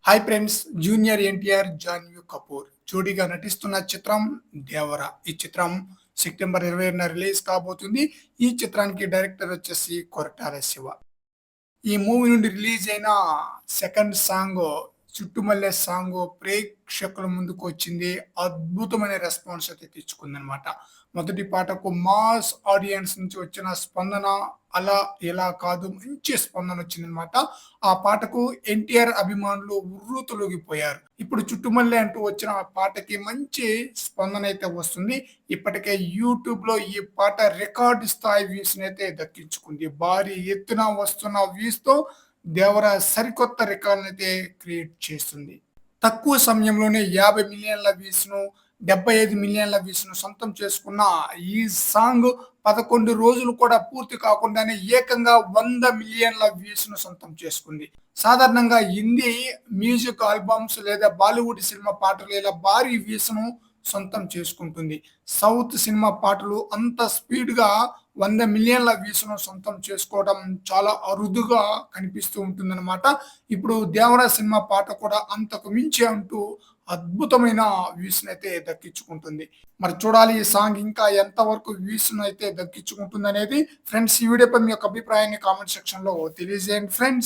Hi friends, junior NTR, Janhvi Kapoor జోడీగా నటిస్తున్న చిత్రం 'దేవర'. ఈ చిత్రం సెప్టెంబర్ 20న రిలీజ్ కాబోతుంది. ఈ చిత్రానికి డైరెక్టర్ వచ్చేసి కొరటాల శివ. ఈ మూవీ నుండి రిలీజ్ అయిన సెకండ్ సాంగ్ 'చుట్టుమల్లె' సాంగ్ ప్రేక్షకుల ముందుకు వచ్చింది. అద్భుతమైన రెస్పాన్స్ అయితే తెచ్చుకుందనమాట. మొదటి పాటకు మాస్ ఆడియన్స్ నుంచి వచ్చిన స్పందన అలా ఇలా కాదు, మంచి స్పందన వచ్చిందనమాట. ఆ పాటకు ఎన్టీఆర్ అభిమానులు ఉర్రూతలూగిపోయారు. ఇప్పుడు 'చుట్టుమల్లె' అంటూ వచ్చిన పాటకి మంచి స్పందన అయితే వస్తుంది. ఇప్పటికే యూట్యూబ్‌లో ఈ పాట రికార్డ్ స్థాయి వ్యూస్‌నైతే దక్కించుకుంది. భారీ ఎత్తున వస్తున్న వ్యూస్‌తో 'దేవర' సరికొత్త రికార్డ్‌నైతే క్రియేట్ చేస్తుంది. తక్కువ సమయంలోనే 50,000,000 వ్యూస్‌ను, 75,000,000 వ్యూస్‌ను సొంతం చేసుకున్న ఈ సాంగ్ 11 రోజులు కూడా పూర్తి కాకుండానే ఏకంగా 100,000,000 వ్యూస్‌ను సొంతం చేసుకుంది. సాధారణంగా హిందీ మ్యూజిక్ ఆల్బమ్స్ లేదా బాలీవుడ్ సినిమా పాటలు ఇలా భారీ వ్యూస్‌ను సొంతం చేసుకుంటుంది. సౌత్ సినిమా పాటలు అంత స్పీడ్‌గా 100,000,000 వ్యూస్‌ను సొంతం చేసుకోవడం చాలా అరుదుగా కనిపిస్తూ ఉంటుందన్నమాట. ఇప్పుడు 'దేవర' సినిమా పాట కూడా అంతకు మించి అంటూ అద్భుతమైన వ్యూస్‌నైతే దక్కించుకుంటుంది. మరి చూడాలి ఈ సాంగ్ ఇంకా ఎంత వరకు వ్యూస్‌నైతే దక్కించుకుంటుందనేది. ఫ్రెండ్స్, ఈ వీడియోపై మీ యొక్క అభిప్రాయాన్ని కామెంట్ సెక్షన్‌లో తెలియజేయండి ఫ్రెండ్స్.